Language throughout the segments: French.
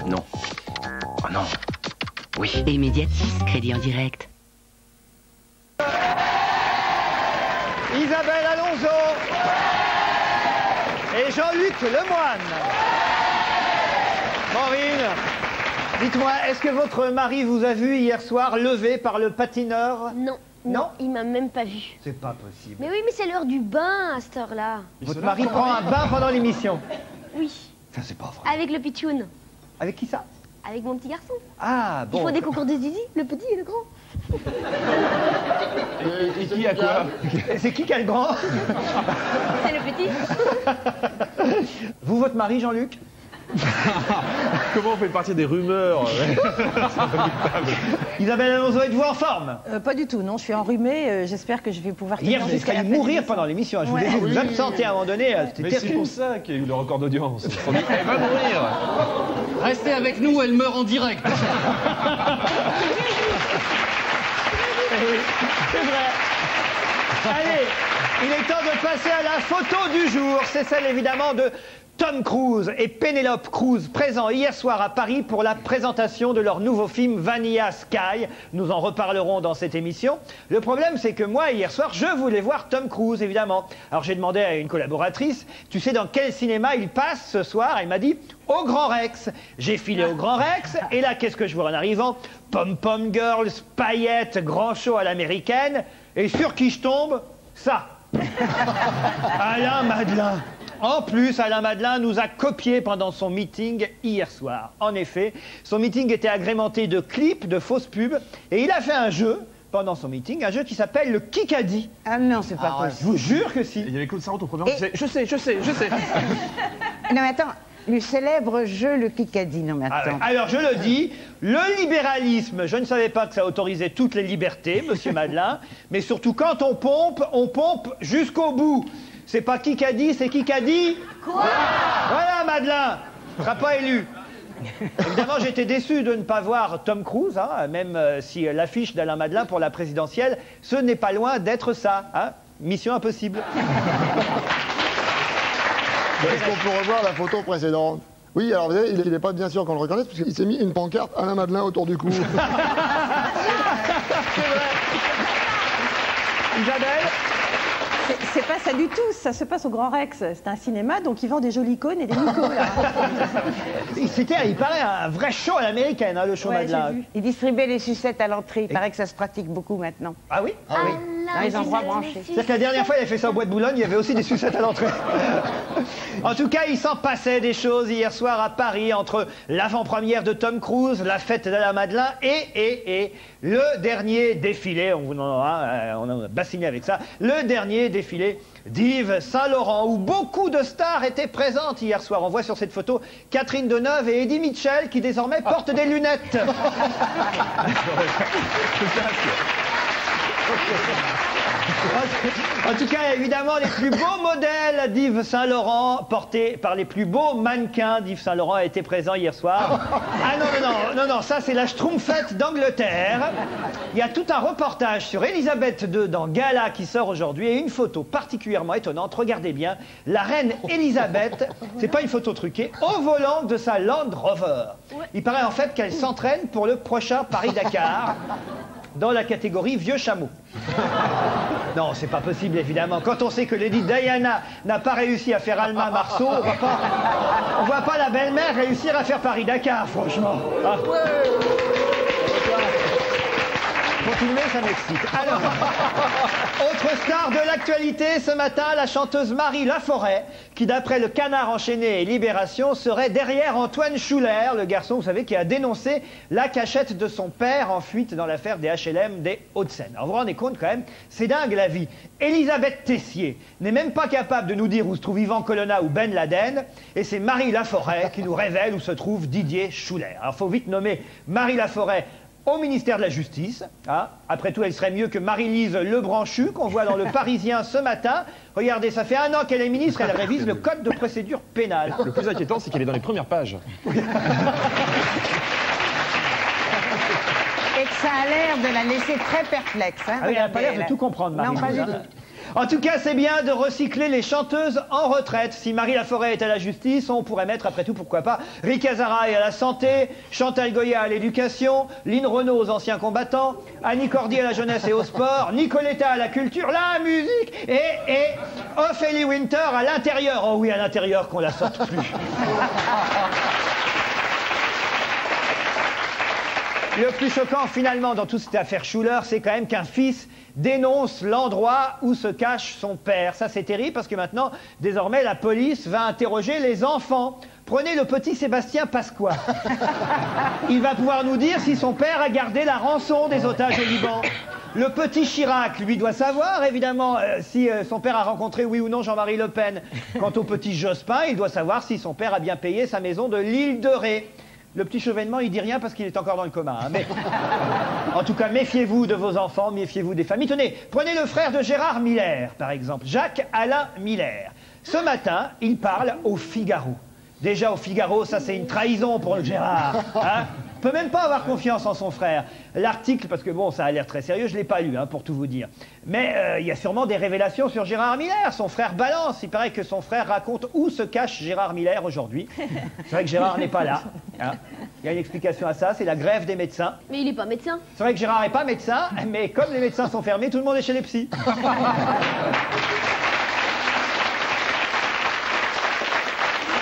Non. Oh non. Oui. Et Mediatis, crédit en direct. Isabelle Alonso et Jean-Luc Lemoine. Maureen, dites-moi, est-ce que votre mari vous a vu hier soir levé par le patineur? Non. Non, il m'a même pas vu. C'est pas possible. Mais oui, mais c'est l'heure du bain à cette heure-là. Votre mari prend un bain pendant l'émission? Oui. Ça, c'est pas vrai. Avec le pitchoun. Avec qui ça? Avec mon petit garçon. Ah, bon. Ils font des concours de zizi, le petit et le grand. Et qui a quoi? C'est qui a le grand? C'est le petit. Vous, votre mari, Jean-Luc? Comment on fait partie des rumeurs? Isabelle Alonso, êtes-vous en forme? Pas du tout, non, je suis enrhumée, j'espère que je vais pouvoir... Hier, vous avez failli mourir pendant l'émission, je vous ai vu vous absenter à un moment donné, c'était Mais c'est terrible. pour ça qu'il y a eu le record d'audience. On dit, elle va mourir. Restez avec nous, elle meurt en direct. Oui, c'est vrai. Allez, il est temps de passer à la photo du jour. C'est celle évidemment de Tom Cruise et Penelope Cruz, présents hier soir à Paris pour la présentation de leur nouveau film Vanilla Sky. Nous en reparlerons dans cette émission. Le problème, c'est que moi, hier soir, je voulais voir Tom Cruise, évidemment. Alors j'ai demandé à une collaboratrice, tu sais dans quel cinéma il passe ce soir? Elle m'a dit, au Grand Rex. J'ai filé au Grand Rex, et là, qu'est-ce que je vois en arrivant? Pom-pom girls, paillettes, grand show à l'américaine. Et sur qui je tombe? Ça. Alain Madelin. En plus, Alain Madelin nous a copié pendant son meeting hier soir. En effet, son meeting était agrémenté de clips, de fausses pubs, et il a fait un jeu pendant son meeting, un jeu qui s'appelle le Kikadi. Ah non, c'est pas possible. Je vous jure que si. Il y avait Claude Sarraute au programme. Je sais. Non, mais attends, le célèbre jeu, le Kikadi, non, mais attends. Alors, je le dis, le libéralisme, je ne savais pas que ça autorisait toutes les libertés, monsieur Madelin, mais surtout quand on pompe jusqu'au bout. C'est pas Kikadi, c'est Kikadi. Quoi? Voilà, Madelin, ne sera pas élu. Évidemment, j'étais déçu de ne pas voir Tom Cruise, hein, même si l'affiche d'Alain Madelin pour la présidentielle, ce n'est pas loin d'être ça. Hein. Mission impossible. Est-ce qu'on peut revoir la photo précédente? Oui, alors vous savez, il n'est pas bien sûr qu'on le reconnaisse, parce qu'il s'est mis une pancarte Alain Madelin autour du cou. C'est vrai. Isabelle? C'est pas ça du tout, ça se passe au Grand Rex. C'est un cinéma, donc ils vendent des jolies cônes et des micos, là. C'était, il paraît, un vrai show à l'américaine, hein, le show Madelin. Ils distribuaient les sucettes à l'entrée. Il paraît que ça se pratique beaucoup maintenant. Ah oui? Ah oui. Dans les endroits branchés. C'est-à-dire que la dernière fois, il avait fait ça au Bois de Boulogne, il y avait aussi des sucettes à l'entrée. En tout cas, il s'en passait des choses hier soir à Paris, entre l'avant-première de Tom Cruise, la fête d'Alain Madelin et le dernier défilé, on en a bassiné avec ça, le dernier défilé d'Yves Saint-Laurent, où beaucoup de stars étaient présentes hier soir. On voit sur cette photo Catherine Deneuve et Eddie Mitchell, qui désormais portent des lunettes. En tout cas, évidemment, les plus beaux modèles d'Yves Saint-Laurent, portés par les plus beaux mannequins d'Yves Saint-Laurent, étaient présents hier soir. Ah non, ça c'est la Schtroumpfette d'Angleterre. Il y a tout un reportage sur Elisabeth II dans Gala qui sort aujourd'hui, et une photo particulièrement étonnante. Regardez bien, la reine Elisabeth, c'est pas une photo truquée, au volant de sa Land Rover. Il paraît en fait qu'elle s'entraîne pour le prochain Paris-Dakar. Dans la catégorie vieux chameau. Non, c'est pas possible, évidemment. Quand on sait que Lady Diana n'a pas réussi à faire Alma-Marceau, on voit pas la belle-mère réussir à faire Paris-Dakar, franchement. Ah. Continuez, ça m'excite. Alors, autre star de l'actualité ce matin, la chanteuse Marie Laforêt, qui d'après le Canard enchaîné et Libération serait derrière Antoine Schuller, le garçon, vous savez, qui a dénoncé la cachette de son père en fuite dans l'affaire des HLM des Hauts-de-Seine. Alors vous vous rendez compte quand même, c'est dingue la vie. Elisabeth Tessier n'est même pas capable de nous dire où se trouve Yvan Colonna ou Ben Laden, et c'est Marie Laforêt qui nous révèle où se trouve Didier Schuller. Alors il faut vite nommer Marie Laforêt au ministère de la Justice. Hein. Après tout, elle serait mieux que Marie-Lise Lebranchu, qu'on voit dans Le Parisien ce matin. Regardez, ça fait 1 an qu'elle est ministre, elle révise le code de procédure pénale. Le plus inquiétant, c'est qu'elle est dans les premières pages. Et que ça a l'air de la laisser très perplexe. Hein. Ah oui, elle n'a pas l'air de tout comprendre, Marie. Non, pas du tout. En tout cas, c'est bien de recycler les chanteuses en retraite. Si Marie Laforêt est à la justice, on pourrait mettre, après tout, pourquoi pas, Rika Zaraï à la santé, Chantal Goya à l'éducation, Lynn Renaud aux anciens combattants, Annie Cordy à la jeunesse et au sport, Nicoletta à la culture, la musique et Ophélie Winter à l'intérieur. Oh oui, à l'intérieur, qu'on la sorte plus. Le plus choquant, finalement, dans toute cette affaire Schuller, c'est quand même qu'un fils dénonce l'endroit où se cache son père. Ça, c'est terrible parce que maintenant, désormais, la police va interroger les enfants. Prenez le petit Sébastien Pasqua. Il va pouvoir nous dire si son père a gardé la rançon des otages au Liban. Le petit Chirac, lui, doit savoir, évidemment, si son père a rencontré, oui ou non, Jean-Marie Le Pen. Quant au petit Jospin, il doit savoir si son père a bien payé sa maison de l'île de Ré. Le petit Chevènement, il dit rien parce qu'il est encore dans le coma. Hein, mais en tout cas, méfiez-vous de vos enfants, méfiez-vous des familles. Tenez, prenez le frère de Gérard Miller, par exemple, Jacques-Alain Miller. Ce matin, il parle au Figaro. Déjà, au Figaro, ça c'est une trahison pour le Gérard. Hein, peut même pas avoir confiance en son frère. L'article, parce que bon, ça a l'air très sérieux, je ne l'ai pas lu, hein, pour tout vous dire. Mais il y a sûrement des révélations sur Gérard Miller. Son frère balance. Il paraît que son frère raconte où se cache Gérard Miller aujourd'hui. C'est vrai que Gérard n'est pas là. Hein. Il y a une explication à ça, c'est la grève des médecins. Mais il n'est pas médecin. C'est vrai que Gérard n'est pas médecin, mais comme les médecins sont fermés, tout le monde est chez les psys.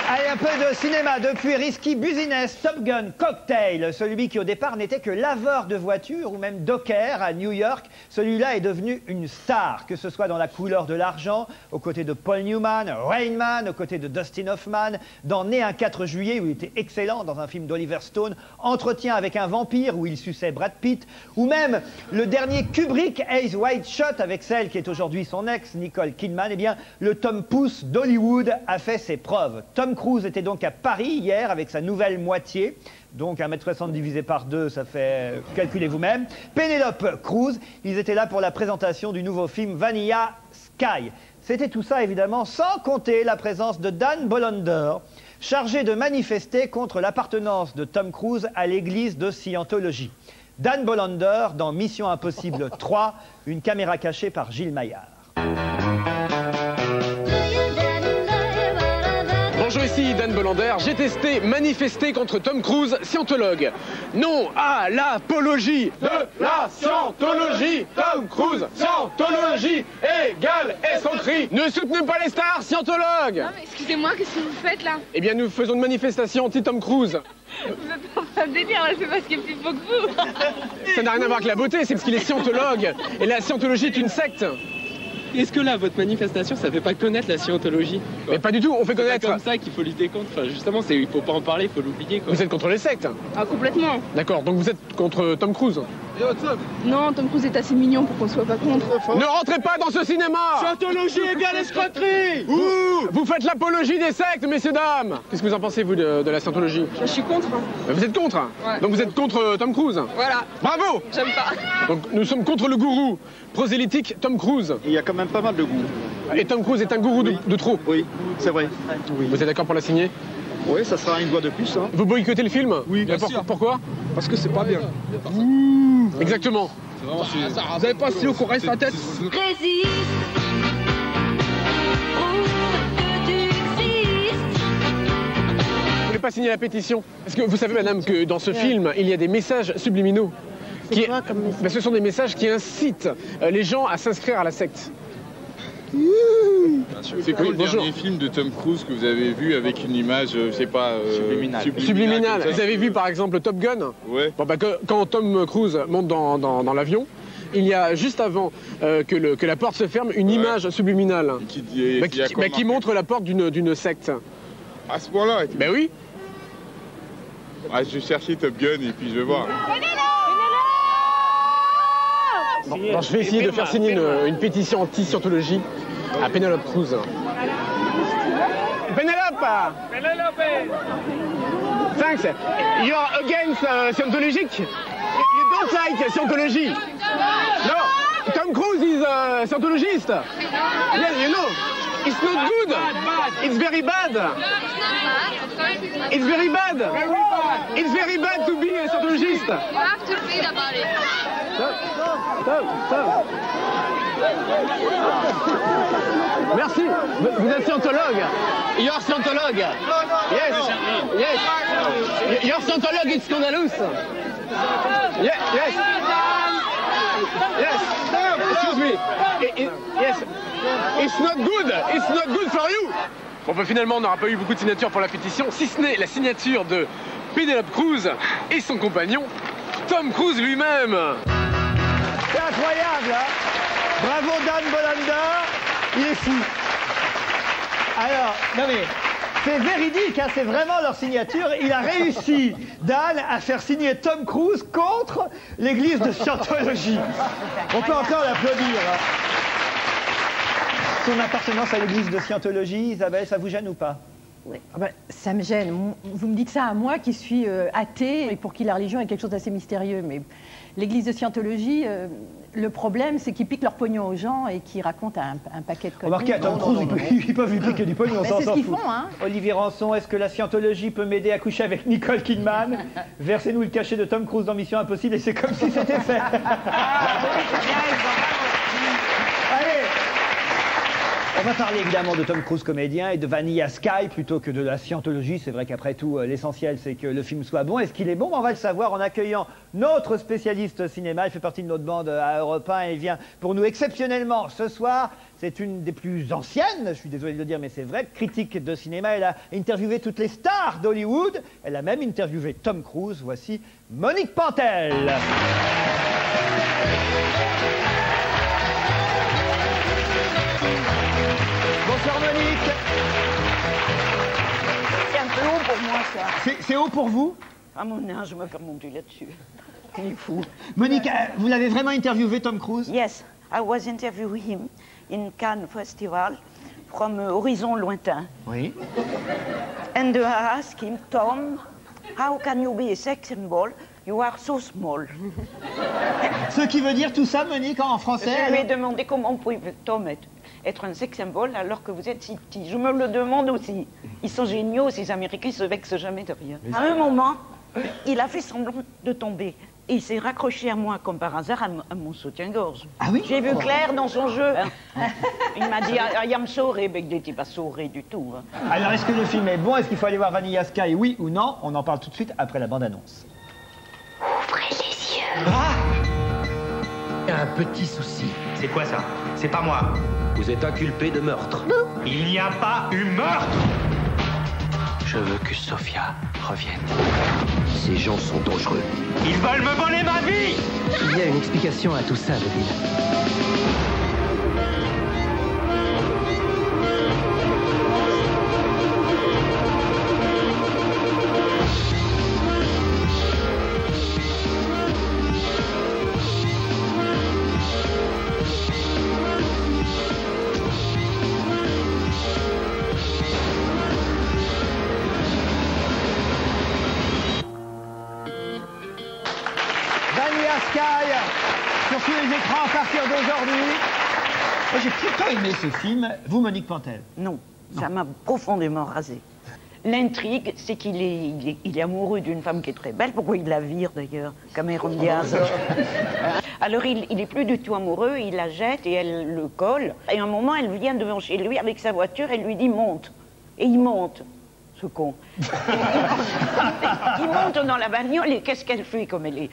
Allez, un peu de cinéma. Depuis Risky Business, Top Gun, Cocktail, celui qui au départ n'était que laveur de voitures ou même docker à New York, celui-là est devenu une star, que ce soit dans La couleur de l'argent, aux côtés de Paul Newman, Rain Man, aux côtés de Dustin Hoffman, dans Né un 4 juillet où il était excellent, dans un film d'Oliver Stone, Entretien avec un vampire où il suçait Brad Pitt, ou même le dernier Kubrick, Eyes Wide Shut, avec celle qui est aujourd'hui son ex, Nicole Kidman. Eh bien, le Tom Pouce d'Hollywood a fait ses preuves. Tom Cruise était donc à Paris hier avec sa nouvelle moitié. Donc 1,60 m divisé par 2, ça fait... calculez vous-même. Penelope Cruz, ils étaient là pour la présentation du nouveau film Vanilla Sky. C'était tout ça évidemment sans compter la présence de Dan Bolander, chargé de manifester contre l'appartenance de Tom Cruise à l'église de Scientologie. Dan Bolander dans Mission Impossible 3, une caméra cachée par Gilles Maillard. Bonjour, ici Dan Bolander. J'ai testé manifester contre Tom Cruise, scientologue. Non à l'apologie de la scientologie. Tom Cruise, scientologie égale escroquerie. Ne soutenez pas les stars, scientologue. Non mais excusez-moi, qu'est-ce que vous faites là? Eh bien, nous faisons une manifestation anti-Tom Cruise. Vous êtes en train de délire, là, c'est parce qu'il est plus beau que vous. Ça n'a rien à voir avec la beauté, c'est parce qu'il est scientologue. Et la scientologie est une secte. Est-ce que là, votre manifestation, ça fait pas connaître la scientologie? Mais pas du tout, on fait connaître. C'est comme ça qu'il faut lutter contre. Enfin, justement, il faut pas en parler, il faut l'oublier. Vous êtes contre les sectes? Ah, complètement. D'accord, donc vous êtes contre Tom Cruise? Non, Tom Cruise est assez mignon pour qu'on soit pas contre. Ne rentrez pas dans ce cinéma! Scientologie égale escroquerie! Vous faites l'apologie des sectes, messieurs, dames! Qu'est-ce que vous en pensez, vous, de la scientologie? Je suis contre. Vous êtes contre? Ouais. Donc vous êtes contre Tom Cruise? Voilà. Bravo! J'aime pas. Donc nous sommes contre le gourou prosélytique Tom Cruise. Il y a quand même pas mal de goûts. Et Tom Cruise est un gourou de trop? Oui, c'est vrai. Oui. Vous êtes d'accord pour la signer? Oui, ça sera une voix de plus. Hein. Vous boycottez le film? Oui, bien sûr. Pourquoi? Parce que c'est pas bien. Exactement. Vous avez pas si haut qu'on reste la tête? Résiste. Vous voulez pas signer la pétition? Parce que vous savez, madame, que dans ce film, il y a des messages subliminaux. Ce sont des messages qui incitent les gens à s'inscrire à la secte. C'est quoi le dernier film de Tom Cruise que vous avez vu avec une image, je sais pas... Subliminale. Vous avez vu par exemple Top Gun? Ouais. Bon, bah, quand Tom Cruise monte dans l'avion, il y a juste avant que la porte se ferme une image subliminale qui montre la porte d'une secte. À ce point-là? Ben oui. Ah, je vais chercher Top Gun et puis je vais voir. Bon, je vais essayer de faire signer une pétition anti-scientologie à Penelope Cruz. Penelope! Thanks. You're against Scientology? You don't like Scientology? No. Tom Cruise is a Scientologist. Yes, you know. It's not good. It's very bad. It's very bad. It's very bad to be a Scientologist. You have to read about it. Merci. Vous êtes scientologue. You're scientologue. Yes. Yes. You're scientologue, it's scandalous. Yes. Yes. Yes. Excuse me. Yes. It's not good. It's not good for you. Bon, bah, finalement, on n'aura pas eu beaucoup de signatures pour la pétition, si ce n'est la signature de Penelope Cruz et son compagnon, Tom Cruise lui-même. C'est incroyable, hein? Bravo Dan Bolander, il est fou. Alors, non mais, c'est véridique, hein, c'est vraiment leur signature. Il a réussi, Dan, à faire signer Tom Cruise contre l'église de Scientologie. On peut encore l'applaudir. Hein. Son appartenance à l'église de Scientologie, Isabelle, ça vous gêne ou pas? Oui. Ah ben, ça me gêne. Vous me dites ça à moi qui suis athée et pour qui la religion est quelque chose d'assez mystérieux. Mais l'église de Scientologie, le problème, c'est qu'ils piquent leur pognon aux gens et qu'ils racontent un paquet de conneries. Remarquez, à Tom Cruise, ils peuvent lui piquer du pognon, c'est s'en ce qu'ils fout. font, hein. Olivier Rançon, est-ce que la Scientologie peut m'aider à coucher avec Nicole Kidman? Versez-nous le cachet de Tom Cruise dans Mission Impossible et c'est comme si c'était fait. Allez! On va parler évidemment de Tom Cruise comédien et de Vanilla Sky plutôt que de la Scientologie. C'est vrai qu'après tout, l'essentiel c'est que le film soit bon. Est-ce qu'il est bon? On va le savoir en accueillant notre spécialiste cinéma. Il fait partie de notre bande à Europe 1 et il vient pour nous exceptionnellement ce soir. C'est une des plus anciennes, je suis désolé de le dire, mais c'est vrai, critique de cinéma. Elle a interviewé toutes les stars d'Hollywood. Elle a même interviewé Tom Cruise. Voici Monique Pantel. Bonsoir Monique. C'est un peu haut pour moi ça. C'est haut pour vous? À mon âge, je me fais monter là-dessus. Il est fou. Monique, vous l'avez vraiment interviewé Tom Cruise? Yes, I was interviewing him in Cannes Festival from Horizon Lointain. Oui. And I asked him, Tom, how can you be a sex symbol? You are so small. Ce qui veut dire tout ça, Monique, en français? Je lui ai demandé comment pouvait Tom être un sex symbol alors que vous êtes si petit. Je me le demande aussi. Ils sont géniaux, ces Américains, ils se vexent jamais de rien. À un moment, il a fait semblant de tomber. Et il s'est raccroché à moi, comme par hasard, à mon soutien-gorge. Ah oui? J'ai vu clair dans son jeu. Hein. Il m'a dit, I am sorry, mais il n'était pas sorry du tout. Hein. Alors, est-ce que le film est bon? Est-ce qu'il faut aller voir Vanilla Sky, oui ou non? On en parle tout de suite après la bande-annonce. Ouvrez les yeux. Ah! Il y a un petit souci. C'est quoi ça? C'est pas moi. Vous êtes inculpé de meurtre. Il n'y a pas eu meurtre! Je veux que Sophia revienne. Ces gens sont dangereux. Ils veulent me voler ma vie! Il y a une explication à tout ça, Deville. Sur tous les écrans à partir d'aujourd'hui. Moi, j'ai plutôt aimé ce film. Vous, Monique Pantel? Non, ça m'a profondément rasé. L'intrigue, c'est qu'il est amoureux d'une femme qui est très belle. Pourquoi il la vire, d'ailleurs, Cameron Diaz? Alors, il n'est plus du tout amoureux, il la jette et elle le colle. Et à un moment, elle vient devant chez lui avec sa voiture, elle lui dit « monte ». Et il monte, ce con. Il monte dans la bagnole et qu'est-ce qu'elle fait comme elle est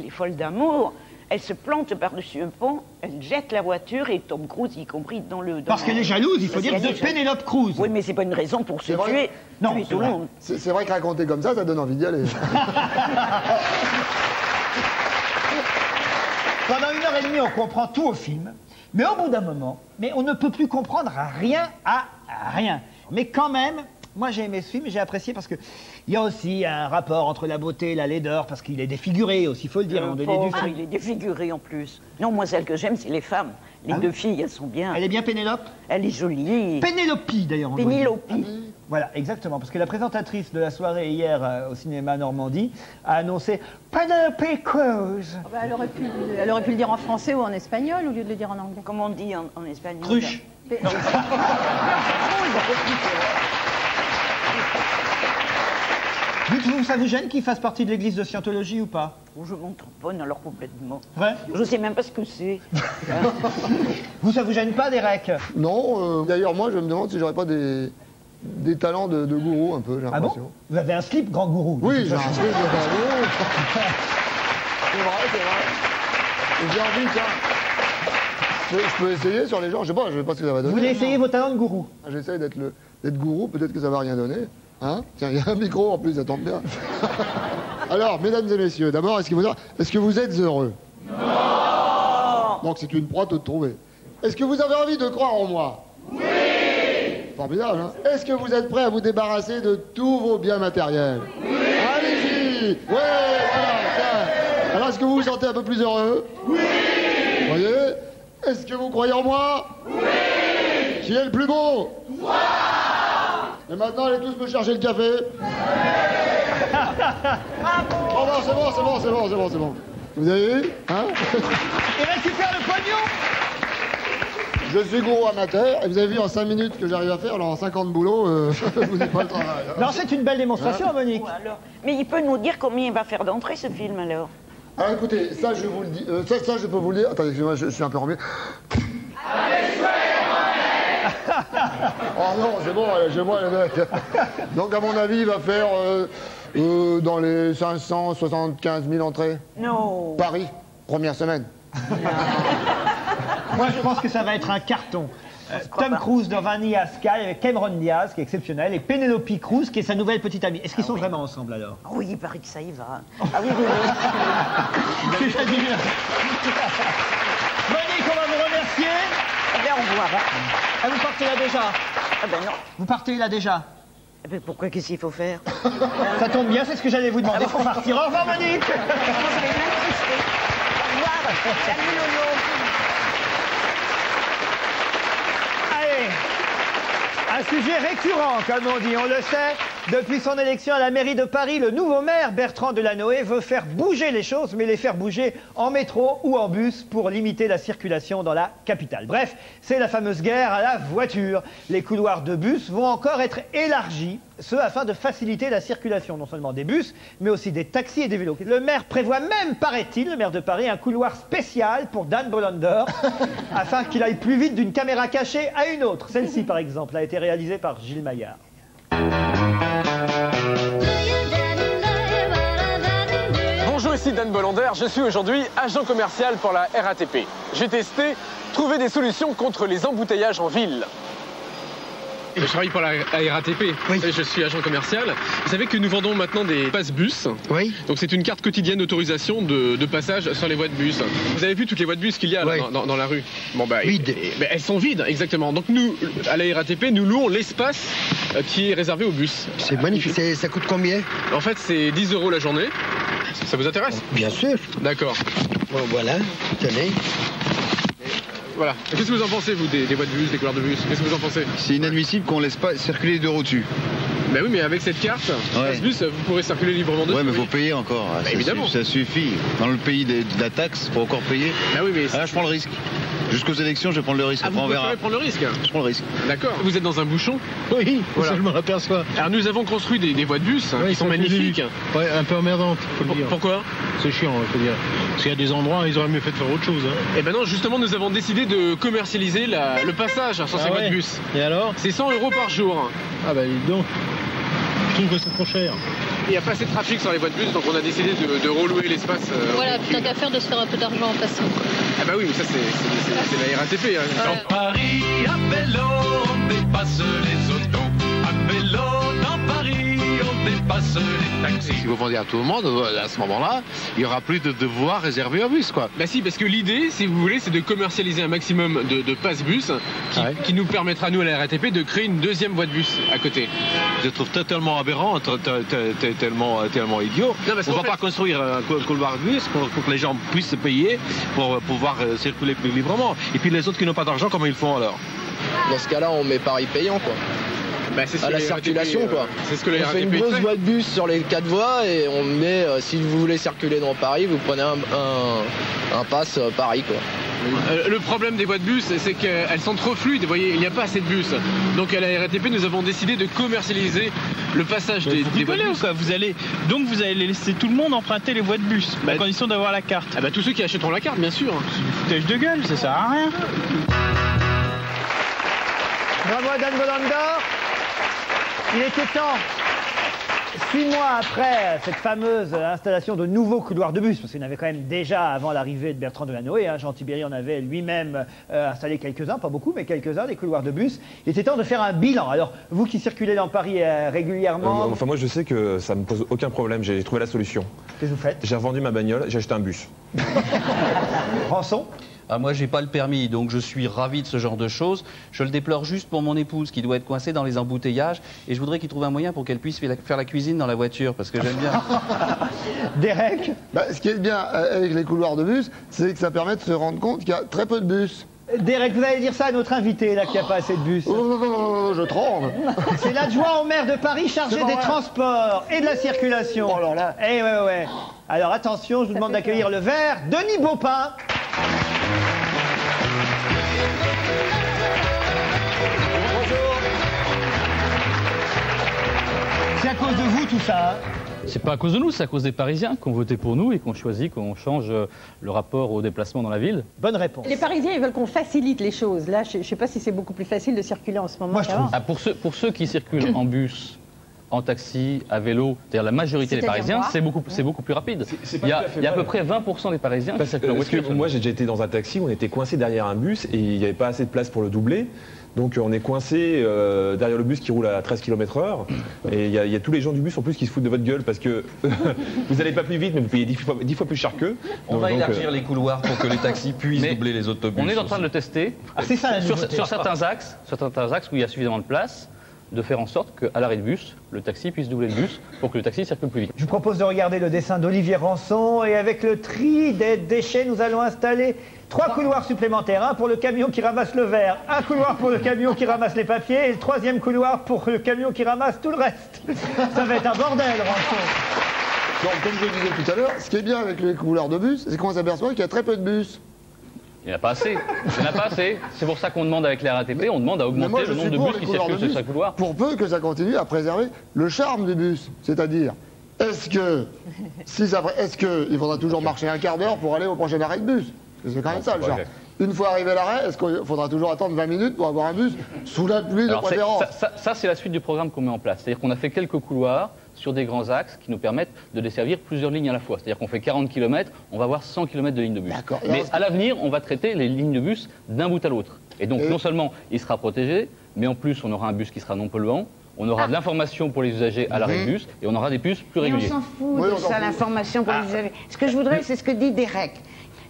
folle d'amour. Elle se plante par-dessus un pont, elle jette la voiture et Tom Cruise, y compris dans le... Parce qu'elle est jalouse, il faut dire, de Penelope Cruz. Oui, mais c'est pas une raison pour se tuer. Non, tuer tout le monde. C'est vrai que raconter comme ça donne envie d'y aller. Pendant 1h30, on comprend tout au film, mais au bout d'un moment, on ne peut plus comprendre rien à rien. Mais quand même, moi j'ai aimé ce film, j'ai apprécié parce que il y a aussi un rapport entre la beauté et la laideur, parce qu'il est défiguré aussi, il faut le dire. Il est défiguré en plus. Non, moi celle que j'aime, c'est les femmes. Les deux filles, elles sont bien. Elle est bien, Pénélope? Elle est jolie. Pénélope, d'ailleurs. Pénélope. Voilà, exactement, parce que la présentatrice de la soirée hier au cinéma Normandie a annoncé Penelope Cruz. Ah bah, elle aurait pu le dire en français ou en espagnol au lieu de le dire en anglais. Comment on dit en espagnol? Cruche. Dites-vous, ça vous gêne qu'il fasse partie de l'église de Scientologie ou pas? Oh, je m'en tamponne alors complètement. Vrai? Je sais même pas ce que c'est. Vous, ça vous gêne pas, Derek? Non, d'ailleurs, moi, je me demande si j'aurais pas des talents de gourou, un peu, j'ai Ah bon? l'impression. Vous avez un slip grand gourou? Oui, j'ai un slip de grand gourou. C'est vrai, c'est vrai. Et j'ai envie, tiens. Je peux essayer sur les gens, je sais pas ce que ça va donner. Vous voulez essayer vos talents de gourou? J'essaye d'être gourou, peut-être que ça va rien donner. Hein? Tiens, il y a un micro en plus, ça tombe bien. Alors, mesdames et messieurs, d'abord, est-ce que vous êtes heureux? Non! Donc c'est une proie toute trouvée. Est-ce que vous avez envie de croire en moi? Oui! Formidable, hein? Est-ce que vous êtes prêts à vous débarrasser de tous vos biens matériels? Oui! Allez-y! Ouais, voilà, tiens. Alors, est-ce que vous vous sentez un peu plus heureux? Oui! Voyez? Est-ce que vous croyez en moi? Oui! Qui est le plus beau? Moi! Et maintenant, allez tous me chercher le café. Oh non, c'est bon. Vous avez vu? Hein? Et récupère le pognon! Je suis gourou amateur, et vous avez vu en 5 minutes ce que j'arrive à faire, alors en 50 boulots, je vous dis pas le travail. Hein. Non, c'est une belle démonstration, Monique. Alors. Mais il peut nous dire combien il va faire d'entrée, ce film, alors? Alors écoutez, ça je vous le dis, ça je peux vous le dire. Attendez, excusez-moi, je suis un peu remué. Oh non, c'est bon, je vois les mecs. Donc à mon avis, il va faire dans les 575 000 entrées. Non. Paris, première semaine. Moi, je pense que ça va être un carton. Tom Cruise dans Vanilla Sky avec Cameron Diaz, qui est exceptionnel, et Penelope Cruz, qui est sa nouvelle petite amie. Est-ce qu'ils sont vraiment ensemble, alors? Oui, il paraît que ça y va. Ah oui, oui, C'est ça, Monique, on va vous remercier. Eh bien, au revoir. Ah, vous partez là déjà? Ah ben non. Vous partez là déjà? Eh ben pourquoi, qu'est-ce qu'il faut faire? Ça tombe bien, c'est ce que j'allais vous demander pour partir. Au revoir, Monique. Je vais m'incruster. Au revoir. Salut, Lolo. Un sujet récurrent, comme on dit, on le sait. Depuis son élection à la mairie de Paris, le nouveau maire, Bertrand Delanoë, veut faire bouger les choses, mais les faire bouger en métro ou en bus pour limiter la circulation dans la capitale. Bref, c'est la fameuse guerre à la voiture. Les couloirs de bus vont encore être élargis, ce afin de faciliter la circulation, non seulement des bus, mais aussi des taxis et des vélos. Le maire prévoit même, paraît-il, le maire de Paris, un couloir spécial pour Dan Bolander, afin qu'il aille plus vite d'une caméra cachée à une autre. Celle-ci, par exemple, a été réalisée par Gilles Maillard. Bonjour, ici Dan Bolander, je suis aujourd'hui agent commercial pour la RATP. J'ai testé, trouver des solutions contre les embouteillages en ville. Je travaille pour la RATP, oui. Et je suis agent commercial. Vous savez que nous vendons maintenant des passe-bus. Oui. Donc c'est une carte quotidienne d'autorisation de passage sur les voies de bus. Vous avez vu toutes les voies de bus qu'il y a là, dans la rue? Bon, bah, vides. Elles sont vides, exactement. Donc nous, à la RATP, nous louons l'espace qui est réservé aux bus. C'est magnifique. Ça coûte combien? En fait, c'est 10 € la journée. Ça vous intéresse? Bien sûr. D'accord. Bon, voilà, tenez. Voilà. Qu'est-ce que vous en pensez, vous, des voies de bus, des couloirs de bus? Qu'est-ce que vous en pensez? C'est inadmissible qu'on laisse pas circuler les deux roues dessus. Ben oui, mais avec cette carte, passe-bus, vous pourrez circuler librement dessus. Ouais, mais il faut payer encore. Bah, évidemment. Ça suffit. Dans le pays de la taxe, il faut encore payer. Ben oui, mais... Là, je prends le risque. Jusqu'aux élections, je vais prendre le risque. Ah, vous préférez prendre le risque? Je prends le risque. D'accord. Vous êtes dans un bouchon? Oui, voilà. Ça je m'en aperçois. Alors nous avons construit des voies de bus qui sont magnifiques. Ouais, un peu emmerdantes, faut le dire. Pourquoi? C'est chiant, il faut dire. Parce qu'il y a des endroits, ils auraient mieux fait de faire autre chose. Eh ben non, justement, nous avons décidé de commercialiser le passage sur ces voies de bus. Et alors? C'est 100 € par jour. Ah bah dis donc. Je trouve que c'est trop cher. Il n'y a pas assez de trafic sur les voies de bus, donc on a décidé de relouer l'espace. Voilà, tant qu'à faire de se faire un peu d'argent en passant. Ah bah oui, mais ça c'est la RATP. Hein. Dans Paris, à vélo, on dépasse les autos. À vélo, dans Paris, on dépasse les taxis. Si vous vendez à tout le monde, à ce moment-là, il n'y aura plus de devoirs réservés aux bus, quoi. Bah si, parce que l'idée, si vous voulez, c'est de commercialiser un maximum de passe-bus qui nous permettra, nous, à la RATP, de créer une deuxième voie de bus à côté. Je trouve totalement aberrant, tellement idiot. On ne va pas construire un couloir de bus pour que les gens puissent se payer pour pouvoir circuler plus librement. Et puis les autres qui n'ont pas d'argent, comment ils font alors? Dans ce cas-là, on met Paris payant, quoi. à la circulation, quoi. C'est ce que on fait une grosse voie de bus sur les 4 voies et on met, si vous voulez circuler dans Paris, vous prenez un pass Paris, quoi. Le problème des voies de bus, c'est qu'elles sont trop fluides. Vous voyez, il n'y a pas assez de bus. Donc à la RATP, nous avons décidé de commercialialiser le passage des voies de bus. Quoi. Vous allez laisser tout le monde emprunter les voies de bus, à condition d'avoir la carte. Ah bah tous ceux qui achèteront la carte, bien sûr. C'est du foutage de gueule, ça sert à rien. Bravo à Dan Bollandor. Il était temps. 6 mois après cette fameuse installation de nouveaux couloirs de bus, parce qu'il y en avait quand même déjà avant l'arrivée de Bertrand Delanoë, Jean Tibéri en avait lui-même installé quelques-uns, pas beaucoup, mais quelques-uns, des couloirs de bus. Il était temps de faire un bilan. Alors, vous qui circulez dans Paris régulièrement... Enfin, moi, je sais que ça me pose aucun problème, j'ai trouvé la solution. Qu'est-ce que vous faites? J'ai revendu ma bagnole, j'ai acheté un bus. Rançon? Moi, j'ai pas le permis, donc je suis ravi de ce genre de choses. Je le déplore juste pour mon épouse qui doit être coincée dans les embouteillages. Et je voudrais qu'il trouve un moyen pour qu'elle puisse faire la cuisine dans la voiture, parce que j'aime bien. Derek? Ce qui est bien avec les couloirs de bus, c'est que ça permet de se rendre compte qu'il y a très peu de bus. Derek, vous allez dire ça à notre invité, là, qu'il n'y a pas assez de bus. Oh, je tremble. C'est l'adjoint au maire de Paris chargé des transports et de la circulation. Oh là là. Eh ouais. Alors attention, je vous demande d'accueillir le vert, Denis Baupin. C'est à cause de vous tout ça, hein? C'est pas à cause de nous, c'est à cause des Parisiens qui ont voté pour nous et qui ont choisi qu'on change le rapport au déplacement dans la ville. Bonne réponse. Les Parisiens, ils veulent qu'on facilite les choses. Là, je ne sais pas si c'est beaucoup plus facile de circuler en ce moment. Moi, je trouve. Pour ceux qui circulent en bus, en taxi, à vélo, c'est-à-dire la majorité des Parisiens, c'est beaucoup plus rapide. Il y a à peu près 20% des Parisiens qui circulent en voiture. Moi, j'ai déjà été dans un taxi où on était coincé derrière un bus et il n'y avait pas assez de place pour le doubler. Donc on est coincé derrière le bus qui roule à 13 km/h et il y a tous les gens du bus en plus qui se foutent de votre gueule parce que vous n'allez pas plus vite mais vous payez 10 fois plus cher qu'eux. On va élargir les couloirs pour que les taxis puissent doubler les autobus. On est en train de le tester sur certains axes où il y a suffisamment de place, de faire en sorte qu'à l'arrêt de bus, le taxi puisse doubler le bus pour que le taxi circule plus vite. Je vous propose de regarder le dessin d'Olivier Rançon et avec le tri des déchets, nous allons installer 3 couloirs supplémentaires. Un pour le camion qui ramasse le verre, un couloir pour le camion qui ramasse les papiers et le 3e couloir pour le camion qui ramasse tout le reste. Ça va être un bordel, Rançon. Donc, comme je le disais tout à l'heure, ce qui est bien avec les couloirs de bus, c'est qu'on s'aperçoit qu'il y a très peu de bus. Il n'y en a pas assez. Il n'y en a pas assez. C'est pour ça qu'on demande avec la RATP, on demande à augmenter le nombre de bus qui circulent sur chaque couloir. Pour peu que ça continue à préserver le charme du bus. C'est-à-dire, est-ce qu'il faudra toujours marcher un quart d'heure pour aller au prochain arrêt de bus? C'est quand même ça le charme. Une fois arrivé à l'arrêt, est-ce qu'il faudra toujours attendre 20 minutes pour avoir un bus sous la pluie de préférence? Ça, c'est la suite du programme qu'on met en place. C'est-à-dire qu'on a fait quelques couloirs sur des grands axes qui nous permettent de desservir plusieurs lignes à la fois. C'est-à-dire qu'on fait 40 km, on va avoir 100 km de lignes de bus. Mais à l'avenir, on va traiter les lignes de bus d'un bout à l'autre. Et donc, non seulement il sera protégé, mais en plus, on aura un bus qui sera non polluant. On aura de l'information pour les usagers à l'arrêt de bus et on aura des bus plus réguliers. On s'en fout de ça, l'information pour les usagers. Ce que je voudrais, c'est ce que dit Derek.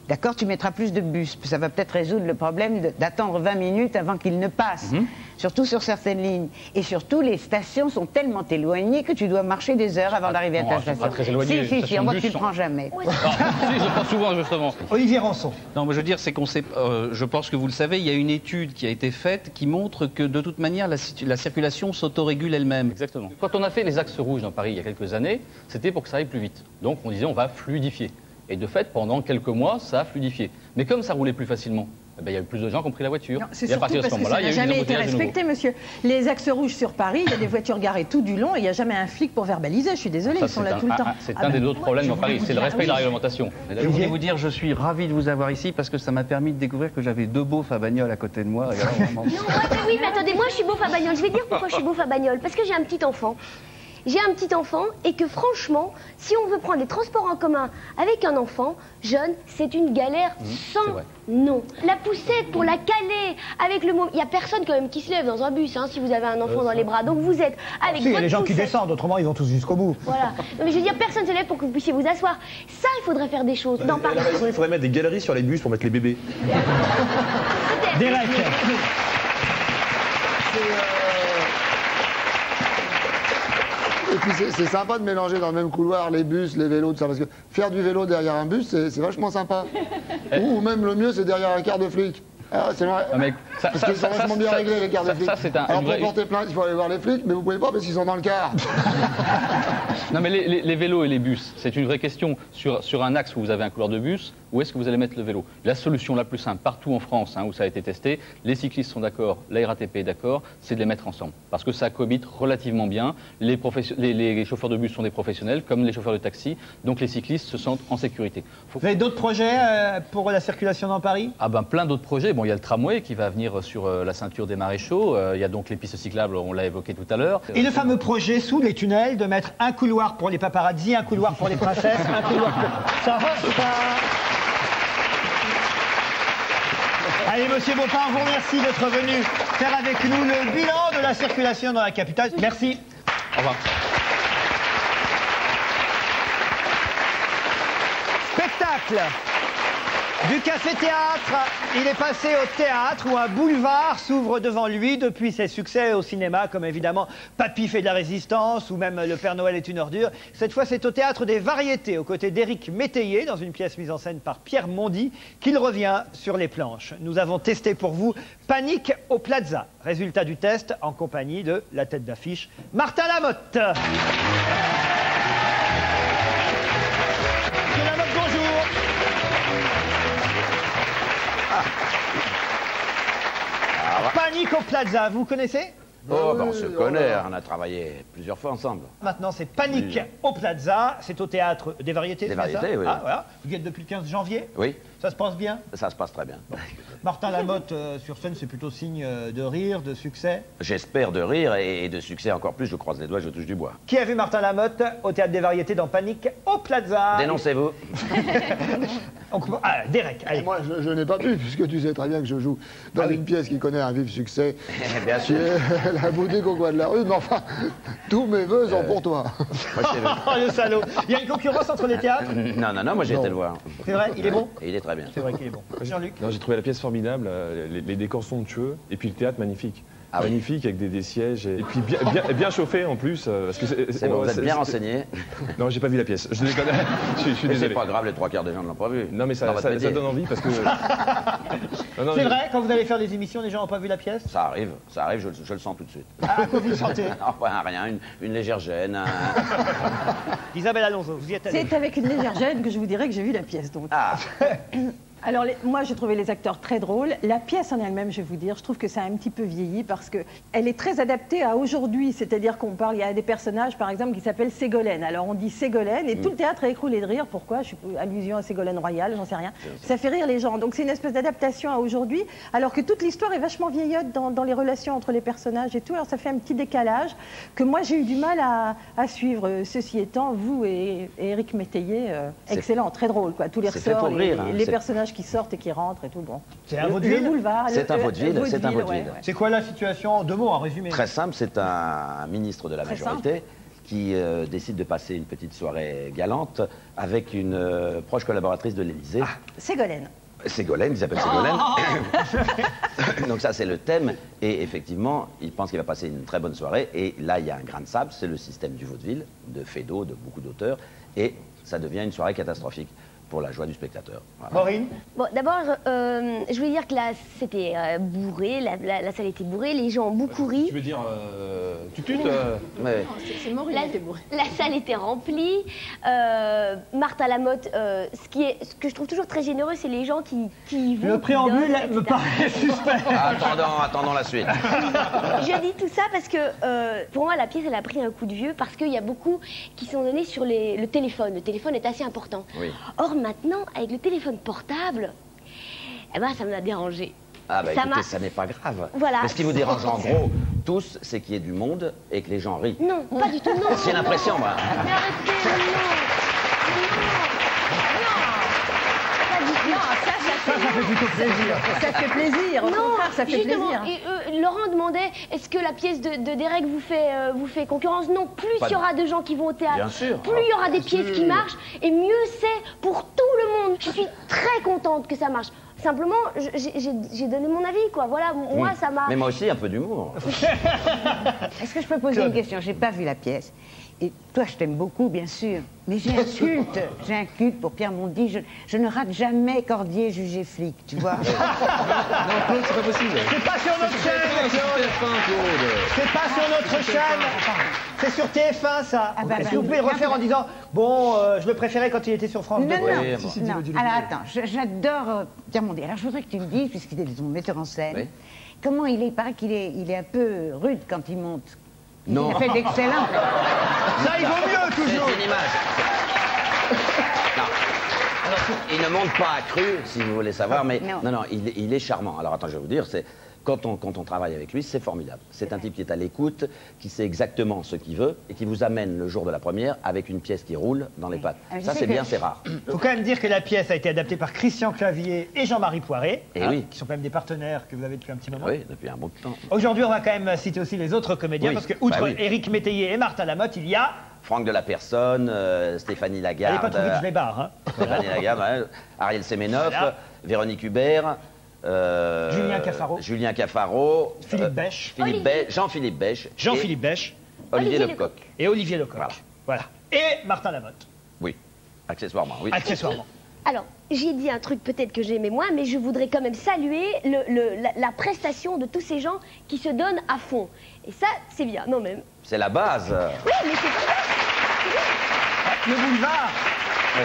D'accord, tu mettras plus de bus. Ça va peut-être résoudre le problème d'attendre 20 minutes avant qu'ils ne passent. Surtout sur certaines lignes. Et surtout, les stations sont tellement éloignées que tu dois marcher des heures avant d'arriver à ta station. Pas très éloigné. Si, moi tu ne prends jamais. Si, je prends souvent, justement. Olivier Rançon. Non, mais je veux dire, c'est qu'on sait, je pense que vous le savez, il y a une étude qui a été faite qui montre que de toute manière, la circulation s'autorégule elle-même. Exactement. Quand on a fait les axes rouges dans Paris il y a quelques années, c'était pour que ça aille plus vite. Donc on disait on va fluidifier. Et de fait, pendant quelques mois, ça a fluidifié. Mais comme ça roulait plus facilement, il y a eu plus de gens qui ont pris la voiture. C'est surtout parce que ça n'a jamais été respecté, monsieur. Les axes rouges sur Paris, il y a des voitures garées tout du long et il n'y a jamais un flic pour verbaliser. Je suis désolée, ils sont là tout le temps. C'est un des autres problèmes dans Paris, c'est le respect de la réglementation. Je voulais vous dire, je suis ravi de vous avoir ici parce que ça m'a permis de découvrir que j'avais 2 beaufs à bagnole à côté de moi. Oui, mais attendez, moi je suis beauf à bagnole. Je vais dire pourquoi je suis beauf à bagnole. Parce que j'ai un petit enfant. J'ai un petit enfant et que franchement, si on veut prendre les transports en commun avec un enfant jeune, c'est une galère sans nom. La poussette pour la caler avec le mot... Il n'y a personne quand même qui se lève dans un bus si vous avez un enfant dans les bras. Donc vous êtes avec il y a votre les gens qui poussette. descendent, autrement ils vont tous jusqu'au bout. Voilà. Mais je veux dire, personne ne se lève pour que vous puissiez vous asseoir. Ça, il faudrait faire des choses. Dans Paris. Il faudrait mettre des galeries sur les bus pour mettre les bébés. Derek. Et puis c'est sympa de mélanger dans le même couloir les bus, les vélos, tout ça, parce que faire du vélo derrière un bus, c'est vachement sympa. Ou même le mieux, c'est derrière un quart de flic. Ah, c'est vrai. Parce qu'ils sont vachement bien réglés, les cars de flics. Alors pour vrai... porter plainte, il faut aller voir les flics, mais vous pouvez pas parce qu'ils sont dans le car. Non mais les vélos et les bus, c'est une vraie question. Sur un axe où vous avez un couloir de bus, où est-ce que vous allez mettre le vélo? La solution la plus simple, partout en France où ça a été testé, les cyclistes sont d'accord, la RATP est d'accord, c'est de les mettre ensemble. Parce que ça cohabite relativement bien. Les chauffeurs de bus sont des professionnels, comme les chauffeurs de taxi, donc les cyclistes se sentent en sécurité. Vous avez d'autres projets pour la circulation dans Paris? Ah ben plein d'autres projets. Bon, il y a le tramway qui va venir sur la ceinture des Maréchaux. Il y a donc les pistes cyclables, on l'a évoqué tout à l'heure. Et le fameux projet sous les tunnels de mettre un couloir pour les paparazzis, un couloir pour les princesses, un couloir pour... Ça Allez, monsieur Bompard, on vous remercie d'être venu faire avec nous le bilan de la circulation dans la capitale. Merci. Au revoir. Spectacle du café-théâtre. Il est passé au théâtre où un boulevard s'ouvre devant lui depuis ses succès au cinéma, comme évidemment Papy fait de la résistance ou même Le Père Noël est une ordure. Cette fois, c'est au théâtre des Variétés, aux côtés d'Éric Métayer, dans une pièce mise en scène par Pierre Mondy, qu'il revient sur les planches. Nous avons testé pour vous Panique au Plaza. Résultat du test en compagnie de la tête d'affiche Martin Lamotte. Panique au Plaza, vous connaissez? Oh, ben on se connaît, on a travaillé plusieurs fois ensemble. Maintenant, c'est Panique au Plaza, c'est au théâtre des Variétés, Des c'est ça? Variétés, oui. Ah, voilà. Vous y êtes depuis le 15 janvier? Oui. Ça se passe bien? Ça se passe très bien. Martin Lamotte, sur scène, c'est plutôt signe de rire, de succès? J'espère de rire et de succès encore plus, je croise les doigts, je touche du bois. Qui a vu Martin Lamotte au théâtre des Variétés dans Panique au Plaza? Dénoncez-vous. Ah, Derek, allez. Moi, je n'ai pas pu, puisque tu sais très bien que je joue dans une pièce qui connaît un vif succès. Bien sûr. La boutique au coin de la rue, mais enfin, tous mes vœux sont pour toi. Oh, le salaud. Il y a une concurrence entre les théâtres? Non, moi j'ai été le voir. C'est vrai, il est bon? Et il est très bien. C'est vrai qu'il est bon. Jean-Luc? Non, j'ai trouvé la pièce formidable, les décors somptueux, et puis le théâtre magnifique. Ah, magnifique, avec des sièges, et puis bien chauffé en plus. Parce que c'est bon, vous êtes bien renseigné. Non, j'ai pas vu la pièce, je déconne. Je suis désolé. C'est pas grave, les trois quarts des gens ne l'ont pas vu. Non, mais ça donne envie parce que... C'est vrai, quand vous allez faire des émissions, les gens n'ont pas vu la pièce? Ça arrive, je le sens tout de suite. Ah, à quoi vous le sentez? Rien, une légère gêne. Isabelle Alonso, vous y êtes allée? C'est avec une légère gêne que je vous dirais que j'ai vu la pièce. Donc. Ah. Alors, moi, j'ai trouvé les acteurs très drôles. La pièce en elle-même, je vais vous dire, je trouve que ça a un petit peu vieilli parce qu'elle est très adaptée à aujourd'hui. C'est-à-dire qu'on parle, il y a des personnages, par exemple, qui s'appellent Ségolène. Alors, on dit Ségolène et tout le théâtre a écroulé de rire. Pourquoi? Je suis allusion à Ségolène Royal, j'en sais rien. Ça fait rire les gens. Donc, c'est une espèce d'adaptation à aujourd'hui, alors que toute l'histoire est vachement vieillotte dans les relations entre les personnages et tout. Alors, ça fait un petit décalage que moi, j'ai eu du mal à suivre. Ceci étant, vous et Éric Métayer, excellent, très drôle, quoi. Tous les ressorts, les personnages qui sortent et qui rentrent et tout. Bon. C'est un vaudeville? C'est un vaudeville, c'est un vaudeville. C'est quoi la situation en 2 mots, en résumé? Très simple, c'est un ministre de la majorité qui décide de passer une petite soirée galante avec une proche collaboratrice de l'Élysée. Ségolène. Ségolène, qui s'appelle Ségolène. Donc ça, c'est le thème. Et effectivement, il pense qu'il va passer une très bonne soirée. Et là, il y a un grain de sable, c'est le système du vaudeville, de Feydeau, de beaucoup d'auteurs. Et ça devient une soirée catastrophique pour la joie du spectateur. Voilà. Maureen? Bon, d'abord, je voulais dire que là, c'était bourré, la salle était bourrée, les gens ont beaucoup ri. Tu veux dire Ouais. C'est Maureen qui était bourrée. La salle était remplie. Martin Lamotte, ce que je trouve toujours très généreux, c'est les gens qui vont... Le préambule me paraît suspect. Attendons la suite. Je dis tout ça parce que, pour moi, la pièce, elle a pris un coup de vieux parce qu'il y a beaucoup qui sont donnés sur le téléphone. Le téléphone est assez important. Oui. Or, maintenant, avec le téléphone portable, eh ben, ça m'a dérangé. Ah bah écoutez, ça n'est pas grave. Voilà. Mais ce qui vous dérange en gros, tous, c'est qu'il y ait du monde et que les gens rient. Non, pas du tout, non. C'est l'impression, moi. Mais arrêtez, Ça fait plutôt plaisir. Ça fait plaisir. Au contraire, ça fait plaisir. Laurent demandait, est-ce que la pièce de Derek vous fait concurrence? Non, plus il y aura de gens qui vont au théâtre, plus il y aura des pièces qui marchent, et mieux c'est pour tout le monde. Je suis très contente que ça marche. Simplement, j'ai donné mon avis, quoi. Voilà, moi, ça m'a... Mais moi aussi, un peu d'humour. Est-ce que je peux poser une question? J'ai pas vu la pièce. Et toi, je t'aime beaucoup, bien sûr, mais j'ai un culte pour Pierre Mondy. Je ne rate jamais Cordier jugé flic, tu vois. Non, Claude, c'est pas possible. C'est pas sur notre chaîne, Claude. C'est pas sur notre chaîne. C'est sur TF1, ça. Est-ce que vous pouvez le refaire en disant « Bon, je le préférais quand il était sur France 2 ». Non. Alors attends, j'adore Pierre Mondy. Alors je voudrais que tu me dises, puisqu'il est ton metteur en scène, comment il est. Il paraît qu'il est un peu rude quand il monte. Non. Il a fait d'excellent. Ça, il vaut mieux, toujours. C'est une image. Non. Il ne monte pas à cru, si vous voulez savoir, mais non, il est charmant. Alors attends, je vais vous dire, c'est quand on travaille avec lui, c'est formidable. C'est un type qui est à l'écoute, qui sait exactement ce qu'il veut et qui vous amène le jour de la première avec une pièce qui roule dans les pattes. Ça, c'est bien, c'est rare. Il faut quand même dire que la pièce a été adaptée par Christian Clavier et Jean-Marie Poiré, qui sont quand même des partenaires que vous avez depuis un petit moment. Oui, depuis un bon temps. Aujourd'hui, on va quand même citer aussi les autres comédiens, parce que, outre Éric Métayer et Martin Lamotte, il y a... Franck de la Personne, Stéphanie Lagarde. Elle n'est pas trop vite, je les barre. Hein. Stéphanie Lagarde, Ariel Semenov, Véronique Hubert. Julien Caffaro. Philippe Bèche. Jean-Philippe Bèche. Jean-Philippe Bèche. Olivier Lecoq. Et Olivier Lecoq. Voilà. Et Martin Lamotte. Oui, accessoirement. Oui. Accessoirement. Alors, j'ai dit un truc peut-être que j'aimais moins, mais je voudrais quand même saluer la prestation de tous ces gens qui se donnent à fond. Et ça, c'est bien, non même. C'est la base. Oui, mais c'est pas ça. Le boulevard. Oui.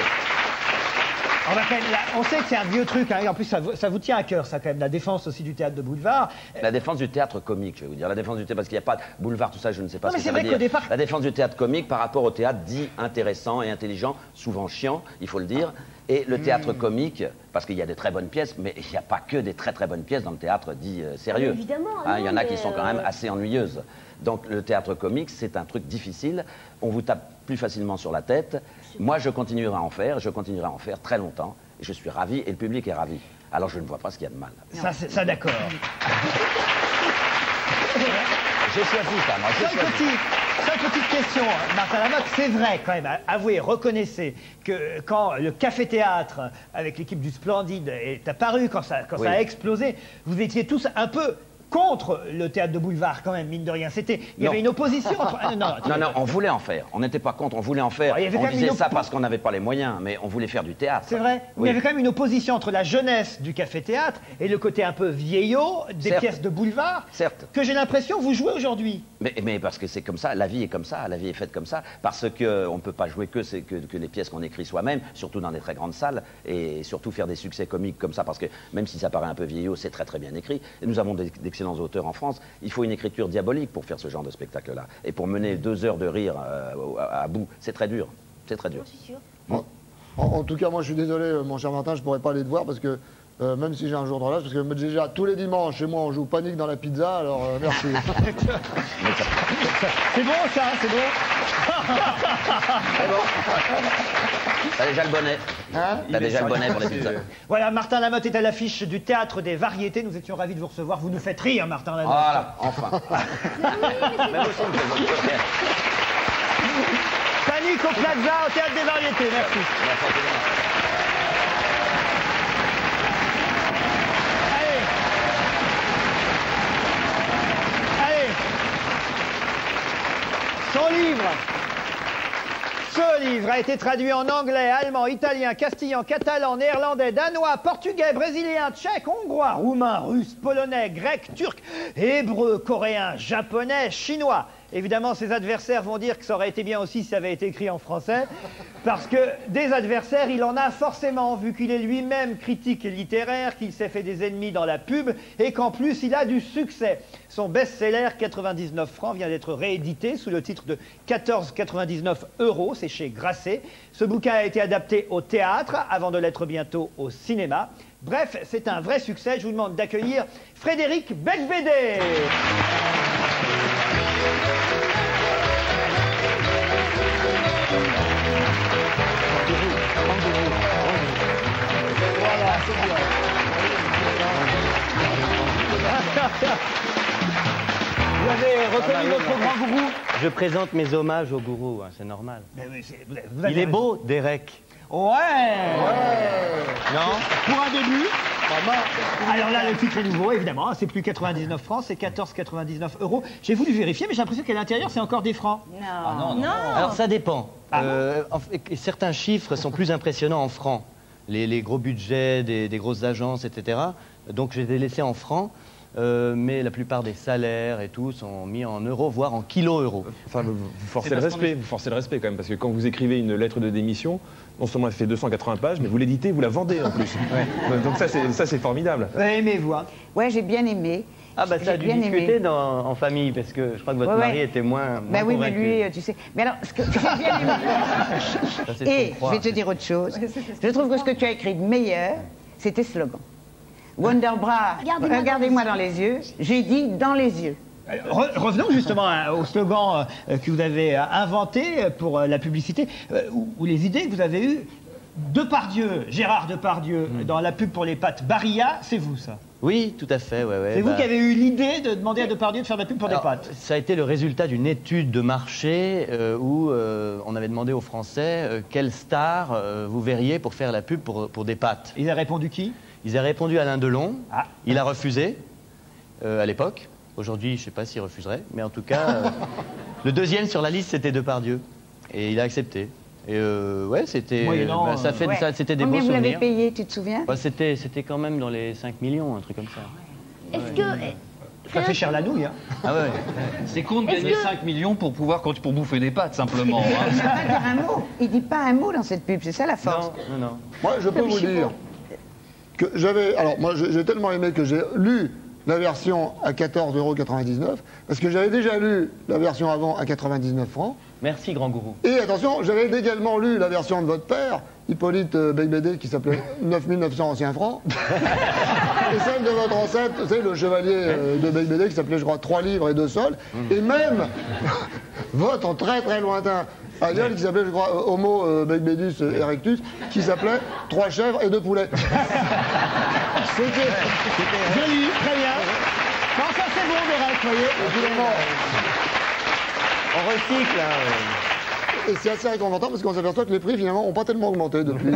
On sait que c'est un vieux truc, hein, et en plus ça vous tient à cœur, ça quand même, la défense aussi du théâtre de boulevard. La défense du théâtre comique, je vais vous dire. La défense du théâtre, parce qu'il n'y a pas de boulevard, tout ça, je ne sais pas ce que ça veut dire. Départ... La défense du théâtre comique par rapport au théâtre dit intéressant et intelligent, souvent chiant, il faut le dire. Et le théâtre comique, parce qu'il y a des très bonnes pièces, mais il n'y a pas que des très très bonnes pièces dans le théâtre dit sérieux. Évidemment. Il y en a qui sont quand même assez ennuyeuses. Donc le théâtre comique, c'est un truc difficile. On vous tape plus facilement sur la tête. Moi, je continuerai à en faire très longtemps. Et je suis ravi et le public est ravi. Alors je ne vois pas ce qu'il y a de mal. Ça d'accord. J'ai choisi ça, moi. Seule petite question, Martin Lamotte, c'est vrai quand même, avouez, reconnaissez que quand le café-théâtre avec l'équipe du Splendide est apparu, quand ça a explosé, vous étiez tous un peu contre le théâtre de boulevard quand même, mine de rien. Il y avait une opposition entre... Non, on voulait en faire. On n'était pas contre, on voulait en faire. On disait ça parce qu'on n'avait pas les moyens, mais on voulait faire du théâtre. C'est vrai. Il y avait quand même une opposition entre la jeunesse du café-théâtre et le côté un peu vieillot des pièces de boulevard. Certes. Que j'ai l'impression vous jouez aujourd'hui. Mais parce que c'est comme ça, la vie est comme ça, la vie est faite comme ça, parce qu'on ne peut pas jouer que les pièces qu'on écrit soi-même, surtout dans des très grandes salles, et surtout faire des succès comiques comme ça, parce que même si ça paraît un peu vieillot, c'est très très bien écrit. Et nous avons d'excellents auteurs en France. Il faut une écriture diabolique pour faire ce genre de spectacle-là. Et pour mener 2 heures de rire à bout, c'est très dur. C'est très dur. Bon. En tout cas, moi je suis désolé, mon cher Martin, je ne pourrais pas aller te voir parce que même si j'ai un jour de relâche, parce que déjà tous les dimanches chez moi on joue Panique dans la pizza, alors merci. C'est bon ça, c'est bon. C'est bon. T'as déjà le bonnet. T'as déjà le bonnet pour les pizzas. Voilà, Martin Lamotte est à l'affiche du Théâtre des Variétés. Nous étions ravis de vous recevoir. Vous nous faites rire, Martin Lamotte. Voilà, enfin. Panique au Plaza, au Théâtre des Variétés. Merci. Allez. Son livre. Ce livre a été traduit en anglais, allemand, italien, castillan, catalan, néerlandais, danois, portugais, brésilien, tchèque, hongrois, roumain, russe, polonais, grec, turc, hébreu, coréen, japonais, chinois. Évidemment, ses adversaires vont dire que ça aurait été bien aussi si ça avait été écrit en français, parce que des adversaires, il en a forcément, vu qu'il est lui-même critique littéraire, qu'il s'est fait des ennemis dans la pub, et qu'en plus, il a du succès. Son best-seller, 99 francs, vient d'être réédité sous le titre de 14,99 €, c'est chez Grasset. Ce bouquin a été adapté au théâtre, avant de l'être bientôt au cinéma. Bref, c'est un vrai succès. Je vous demande d'accueillir Frédéric Becbédé. Vous avez reconnu votre grand gourou? Je présente mes hommages au gourou, hein, c'est normal. Mais oui, Il est beau, Derek. Ouais. Non? Pour un début. Alors là, le titre est nouveau, évidemment. C'est plus 99 francs, c'est 14,99 €. J'ai voulu vérifier, mais j'ai l'impression qu'à l'intérieur, c'est encore des francs. Non. Alors ça dépend. Ah certains chiffres sont plus impressionnants en francs. Les gros budgets des grosses agences, etc. Donc je les ai laissés en francs. Mais la plupart des salaires et tout sont mis en euros, voire en kilo-euros. Enfin, vous forcez le respect quand même, parce que quand vous écrivez une lettre de démission, non seulement elle fait 280 pages, mais vous l'éditez, vous la vendez en plus. Donc ça c'est formidable. Aimez-vous, hein? Ouais, j'ai bien aimé. Ah bah ça a dû discuter en famille, parce que je crois que votre mari était moins oui, convaincu. mais lui, tu sais... Mais alors, ce que j'ai bien aimé... Et je vais te dire autre chose. Je trouve que ce que tu as écrit de meilleur, c'est tes slogans. Wonderbra, regardez-moi dans les yeux. J'ai dit dans les yeux. Revenons justement au slogan que vous avez inventé pour la publicité, ou les idées que vous avez eues. Depardieu, Gérard Depardieu, dans la pub pour les pâtes Barilla, c'est vous ça? Oui, tout à fait. Ouais, c'est vous qui avez eu l'idée de demander à Depardieu de faire de la pub pour des pâtes? Ça a été le résultat d'une étude de marché où on avait demandé aux Français quelle star vous verriez pour faire la pub pour des pâtes. Ils ont répondu qui? Ils ont répondu Alain Delon. Il a refusé à l'époque. Aujourd'hui, je ne sais pas s'il refuserait, mais en tout cas, le deuxième sur la liste, c'était Depardieu. Et il a accepté. Et ouais, c'était c'était des beaux souvenirs. Combien vous l'avez payé, tu te souviens? C'était quand même dans les 5 millions, un truc comme ça. Est-ce que... Ça fait cher la nouille, hein? Ah ouais. C'est con de gagner 5 millions pour bouffer des pâtes, simplement. Il ne pas dire un mot. Il dit pas un mot dans cette pub, c'est ça la force. Non. Moi, je peux vous dire que j'avais... Alors, moi, j'ai tellement aimé que j'ai lu la version à 14,99 €, parce que j'avais déjà lu la version avant à 99 francs. Merci, grand gourou. Et attention, j'avais également lu la version de votre père, Hippolyte Becbédé, qui s'appelait 9900 anciens francs. Et celle de votre ancêtre, vous savez, le chevalier de Becbédé, qui s'appelait, je crois, 3 livres et 2 sols. Et même votre très très lointain aïeul, qui s'appelait, je crois, Homo Becbédus erectus, qui s'appelait 3 chèvres et 2 poulets. C'était joli, très bien. Non, ça c'est bon, Derek, vous voyez. Évidemment. On recycle. Et c'est assez réconfortant parce qu'on s'aperçoit que les prix, finalement, n'ont pas tellement augmenté depuis...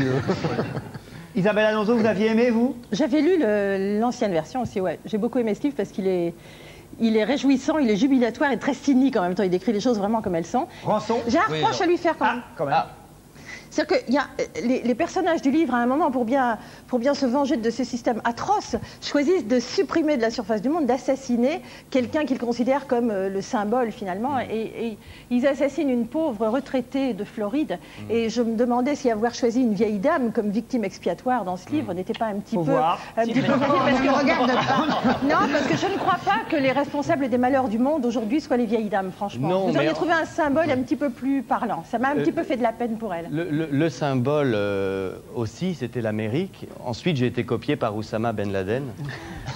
Isabelle Alonso, vous aviez aimé, vous? J'avais lu l'ancienne version aussi, ouais. J'ai beaucoup aimé ce livre parce qu'il est réjouissant, il est jubilatoire et très cynique en même temps. Il décrit les choses vraiment comme elles sont. Rançon? J'ai un reproche à lui faire quand même. Quand même. C'est-à-dire qu'il y a les personnages du livre, à un moment, pour bien se venger de ce système atroce, choisissent de supprimer de la surface du monde, d'assassiner quelqu'un qu'ils considèrent comme le symbole, finalement. Et ils assassinent une pauvre retraitée de Floride. Et je me demandais si avoir choisi une vieille dame comme victime expiatoire dans ce livre n'était pas un petit peu... parce que je ne crois pas que les responsables des malheurs du monde aujourd'hui soient les vieilles dames, franchement. Non, vous auriez trouvé un symbole un petit peu plus parlant. Ça m'a un petit peu fait de la peine pour elle. Le symbole aussi, c'était l'Amérique. Ensuite, j'ai été copié par Oussama Ben Laden.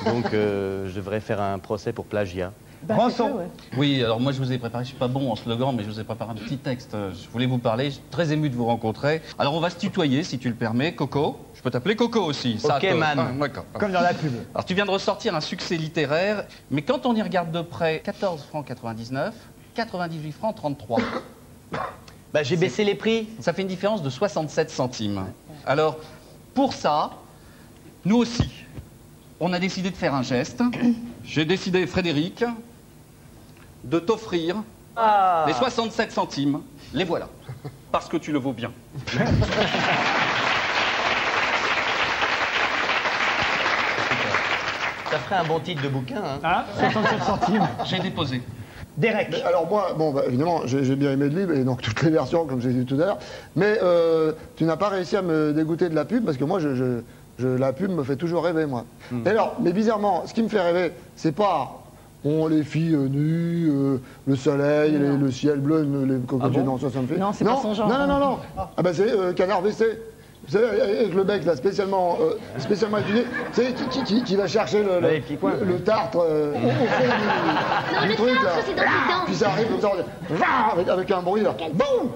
Donc, je devrais faire un procès pour plagiat. Oui, alors moi je vous ai préparé, je suis pas bon en slogan, mais je vous ai préparé un petit texte. Je voulais vous parler, je suis très ému de vous rencontrer. Alors on va se tutoyer, si tu le permets. Coco, je peux t'appeler Coco aussi. Ok, man. Comme dans la pub. Alors tu viens de ressortir un succès littéraire, mais quand on y regarde de près, 14 francs 99, 98 francs 33. Bah, j'ai baissé les prix. Ça fait une différence de 67 centimes. Alors, pour ça, nous aussi, on a décidé de faire un geste. J'ai décidé, Frédéric, de t'offrir les 67 centimes. Les voilà. Parce que tu le vaux bien. Ça ferait un bon titre de bouquin, hein. Ah, 67 centimes. J'ai déposé. Derek. Mais alors moi, bon, bah, évidemment, j'ai bien aimé le livre, et donc toutes les versions, comme j'ai dit tout à l'heure, mais tu n'as pas réussi à me dégoûter de la pub, parce que moi, la pub me fait toujours rêver, moi. Et alors, mais bizarrement, ce qui me fait rêver, c'est pas les filles nues, le soleil, le ciel bleu, les cocotiers, non, ça me fait... Non, c'est pas son genre. Non. Ah ben c'est Canard WC. Vous savez, avec le bec là, spécialement étudié, tu sais, qui va chercher le tartre au fond du truc là. Puis ça arrive comme ça, avec un bruit là. Boum,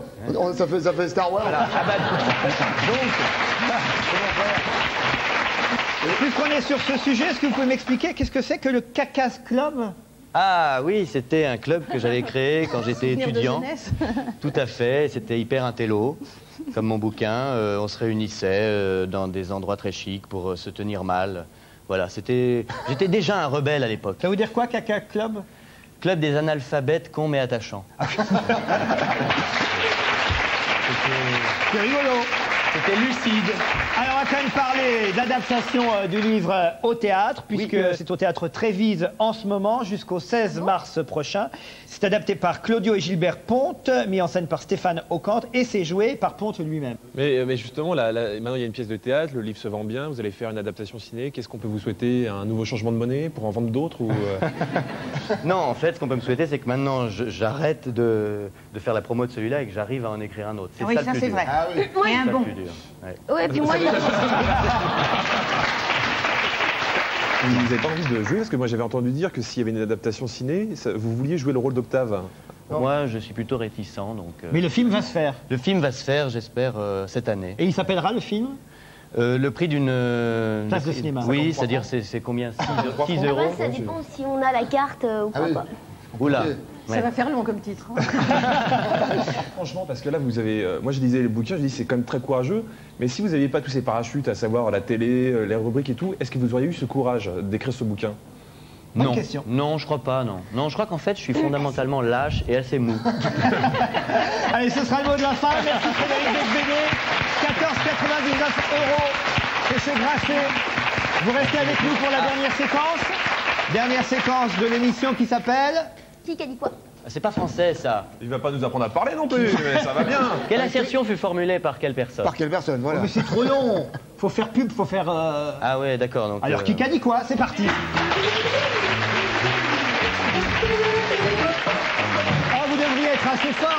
ça fait Star Wars. Voilà. Puisqu'on est sur ce sujet, est-ce que vous pouvez m'expliquer qu'est-ce que c'est que le Cacas Club? Ah oui, c'était un club que j'avais créé quand j'étais Souvenir de étudiant. jeunesse. Tout à fait, c'était hyper intello, comme mon bouquin. On se réunissait dans des endroits très chics pour se tenir mal. Voilà, j'étais déjà un rebelle à l'époque. Ça veut dire quoi, Caca Club? Club des analphabètes cons mais attachants. C'est rigolo. C'était lucide. Alors, on va quand même parler d'adaptation du livre au théâtre, puisque c'est au théâtre Trévise en ce moment, jusqu'au 16 mars prochain. C'est adapté par Claudio et Gilbert Ponte, mis en scène par Stéphane Ocante, et c'est joué par Ponte lui-même. Mais justement, maintenant il y a une pièce de théâtre, le livre se vend bien, vous allez faire une adaptation ciné. Qu'est-ce qu'on peut vous souhaiter? Un nouveau changement de monnaie pour en vendre d'autres ou Non, en fait, ce qu'on peut me souhaiter, c'est que maintenant, j'arrête de faire la promo de celui-là et que j'arrive à en écrire un autre. C'est Oui, ça ça le plus c'est dur. vrai. Ah oui. Et un C'est ça bon. le plus dur. Ouais. Ouais, puis moi, vous n'avez pas envie de jouer? Parce que moi j'avais entendu dire que s'il y avait une adaptation ciné, vous vouliez jouer le rôle d'Octave. Moi, je suis plutôt réticent, donc... Mais le film va se faire. Le film va se faire, j'espère, cette année. Et il s'appellera, le film? Le prix d'une... Place de cinéma. Oui, c'est-à-dire, c'est combien? 6 euros? ça dépend si on a la carte ou pas. Oula. Ça va faire long comme titre. Franchement, parce que là, vous avez... moi, je lisais les bouquins, je dis c'est quand même très courageux. Mais si vous n'aviez pas tous ces parachutes, à savoir la télé, les rubriques et tout, est-ce que vous auriez eu ce courage d'écrire ce bouquin? Non. Non, je crois pas, non. Non, je crois qu'en fait, je suis fondamentalement lâche et assez mou. Allez, ce sera le mot de la fin. Merci Frédéric Becbédé. 14,99 € c'est chez Grasset. Vous restez avec nous pour la dernière séquence. Dernière séquence de l'émission qui s'appelle... Qui a dit quoi? C'est pas français, ça. Il va pas nous apprendre à parler non plus, mais ça va bien. Quelle assertion fut formulée par quelle personne? Par quelle personne, voilà. Oh, mais c'est trop long. Faut faire pub, faut faire... Ah ouais, d'accord. Donc, Alors, qui a dit quoi? C'est parti. Oh, vous devriez être assez fort.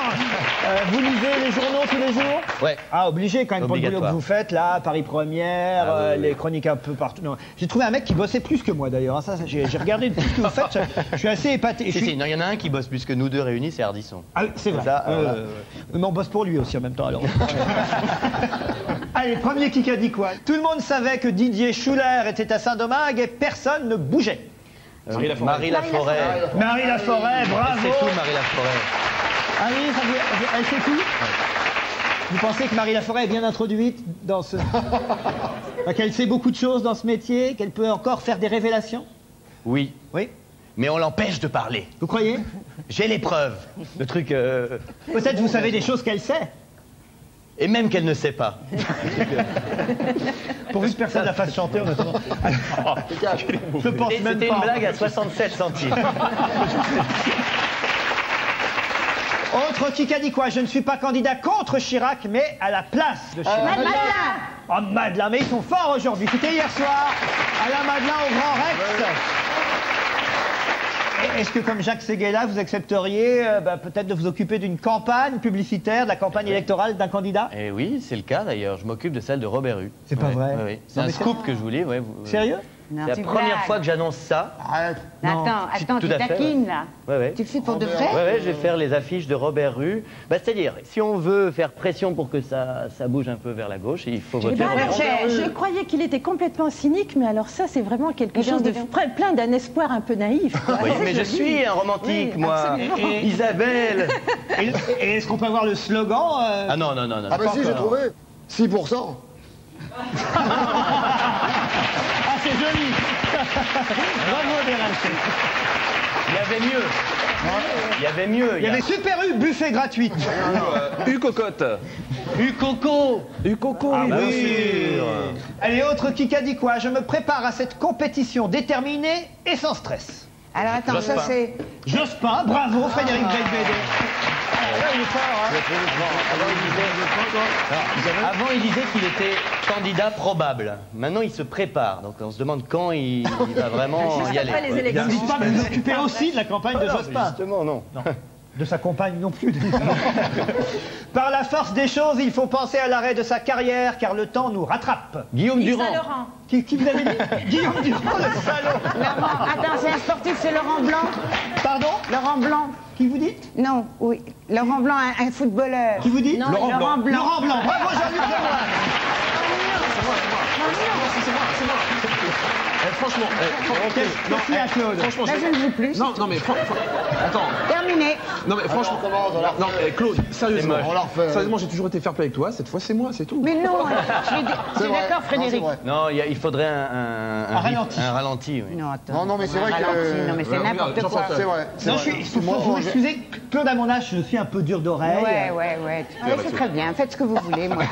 Vous lisez les journaux tous les jours? Ouais. Ah, obligé quand même pour le boulot que vous faites, là, Paris Première, les chroniques un peu partout. Non. J'ai trouvé un mec qui bossait plus que moi d'ailleurs. Hein. Ça, j'ai regardé tout ce que vous faites, je suis assez épaté. Si, il y en a un qui bosse plus que nous deux réunis, c'est Ardisson. Ah, c'est vrai. Ça, mais on bosse pour lui aussi en même temps alors. Allez, premier qui a dit quoi? Tout le monde savait que Didier Schuller était à Saint-Domingue et personne ne bougeait. Marie Laforêt. Marie Laforêt, bravo. C'est tout, Marie Laforêt. Ah oui, elle sait tout. Vous pensez que Marie Laforêt est bien introduite dans ce... qu'elle sait beaucoup de choses dans ce métier, qu'elle peut encore faire des révélations? Oui. Oui. Mais on l'empêche de parler. Vous croyez? J'ai les preuves. Le truc... Peut-être vous savez des choses qu'elle sait. Et même qu'elle ne sait pas. Pourvu que personne la fasse chanter en attendant. Je pense même pas. C'était une blague à 67 centimes. Autre qui a dit quoi? Je ne suis pas candidat contre Chirac, mais à la place de Chirac. Madelin. Oh, Madelin, mais ils sont forts aujourd'hui. C'était hier soir, Alain Madelin au Grand Rex. Est-ce que, comme Jacques Séguéla, vous accepteriez peut-être de vous occuper d'une campagne publicitaire, de la campagne électorale d'un candidat? Eh oui, c'est le cas d'ailleurs. Je m'occupe de celle de Robert Hue. C'est pas vrai? Oui. C'est un scoop que je voulais. Ouais, Sérieux? C'est la première fois que j'annonce ça. Attends, tu Tout à fait, taquines là. Ouais. Tu le fais pour de vrai? Ouais, je vais faire les affiches de Robert Hue. C'est-à-dire, si on veut faire pression pour que ça bouge un peu vers la gauche, il faut voter Robert Hue. Je croyais qu'il était complètement cynique, mais alors ça, c'est vraiment quelque chose de plein d'un espoir un peu naïf. Oui, mais je suis un romantique, moi. Isabelle. Et est-ce qu'on peut avoir le slogan Ah non. Ah bah si, j'ai trouvé. 6%. Ah, c'est joli. Bravo, Béranger. Il y avait mieux. Il y avait mieux. Il y avait Super U, buffet gratuit. U cocotte. U coco. U coco, Ah bien oui. sûr. Allez, autre qui a dit quoi? Je me prépare à cette compétition déterminée et sans stress. Alors attends, ça c'est... Jospin, bravo, Frédéric Becbédé. Il est fort, hein. Avant, il disait qu'il était candidat probable. Maintenant, il se prépare. Donc, on se demande quand il va vraiment y aller. Après les élections. Vous dites pas que vous occupez aussi de la campagne de Jospin. Justement, non. De sa compagne non plus. Par la force des choses, il faut penser à l'arrêt de sa carrière, car le temps nous rattrape. Guillaume Yves Durand. Saint-Laurent. Qui vous avez dit? Guillaume Durand, le salaud. Attends, c'est un sportif, c'est Laurent Blanc. Pardon? Laurent Blanc. Qui vous dites? Non, oui. Laurent Blanc, un footballeur. Qui vous dit? Non, Laurent Blanc. Laurent Blanc. Bravo, Jean-Luc Demoine. franchement. Qu'est-ce qu'il y a, Claude? Franchement, Là, je ne joue plus. Non, mais attends. Terminé. Non, mais franchement. Non, mais Claude, sérieusement. On la refait. Sérieusement, j'ai toujours été fair play avec toi. Cette fois, c'est moi, c'est tout. Mais non, je suis d'accord, Frédéric. Non, il faudrait un ralenti. Un ralenti, oui. Non, attends. Non, mais c'est vrai Ralenti, que... non, mais c'est n'importe quoi. C'est vrai. Non, vous excusez, Claude, à mon âge, je suis un peu dur d'oreille. Ouais. C'est très bien. Faites ce que vous voulez, moi.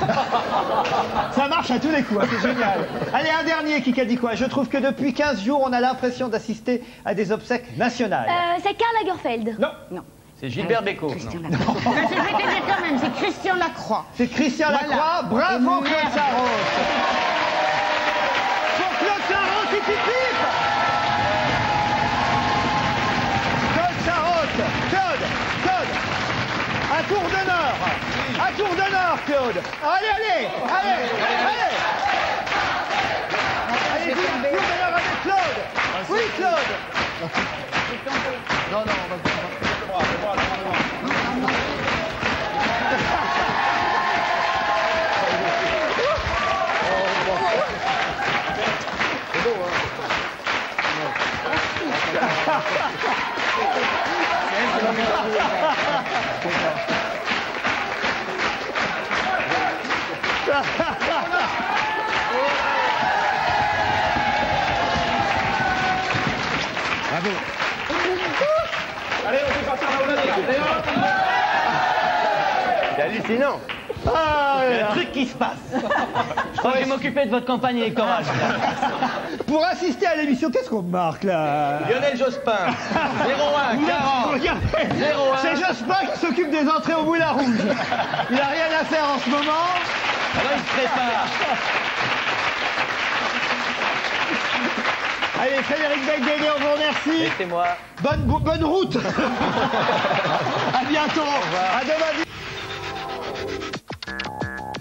Ça marche à tous les coups, hein, c'est génial. Allez, un dernier qui a dit quoi? Je trouve que depuis 15 jours, on a l'impression d'assister à des obsèques nationales. C'est Karl Lagerfeld. Non. C'est Gilbert Bécaud. Je vais te dire quand même, c'est Christian Lacroix. C'est Christian Lacroix. Bravo, Claude Sarraute. Pour Claude Sarraute, il pipe. Claude Sarraute. Claude. Un tour d'honneur. Un tour d'honneur, Claude. Allez. Allez, un tour d'honneur avec Claude. Oui, Claude. Non, on va... Bravo. Allez, on fait partir la roulade. C'est hallucinant. Il y a un truc qui se passe. Je crois que je vais m'occuper de votre campagne électorale. Pour assister à l'émission, qu'est-ce qu'on marque là? Lionel Jospin, 01 40 Regardez, 01. c'est Jospin qui s'occupe des entrées au Moulin Rouge. Il n'a rien à faire en ce moment. Alors il se prépare. Allez, Frédéric Becbédé, on vous remercie. C'est moi. Bonne route. À bientôt. À demain.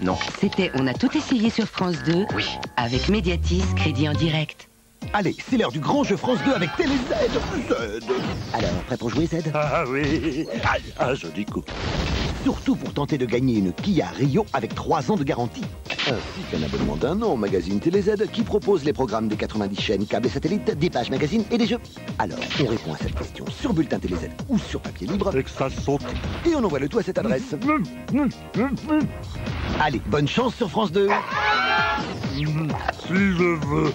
Non. C'était On a tout essayé sur France 2. Oui. Avec Mediatis, crédit en direct. Allez, c'est l'heure du grand jeu France 2 avec Télé Z. Alors, prêt pour jouer, Z? Ah oui. Ah, joli coup. Surtout pour tenter de gagner une Kia Rio avec 3 ans de garantie. Ainsi qu'un abonnement d'un an au magazine Télé Z qui propose les programmes des 90 chaînes, câbles et satellites, des pages magazines et des jeux. Alors, on répond à cette question sur Bulletin Télé Z ou sur papier libre. Et que ça saute. Et on envoie le tout à cette adresse. Allez, bonne chance sur France 2. Si je veux.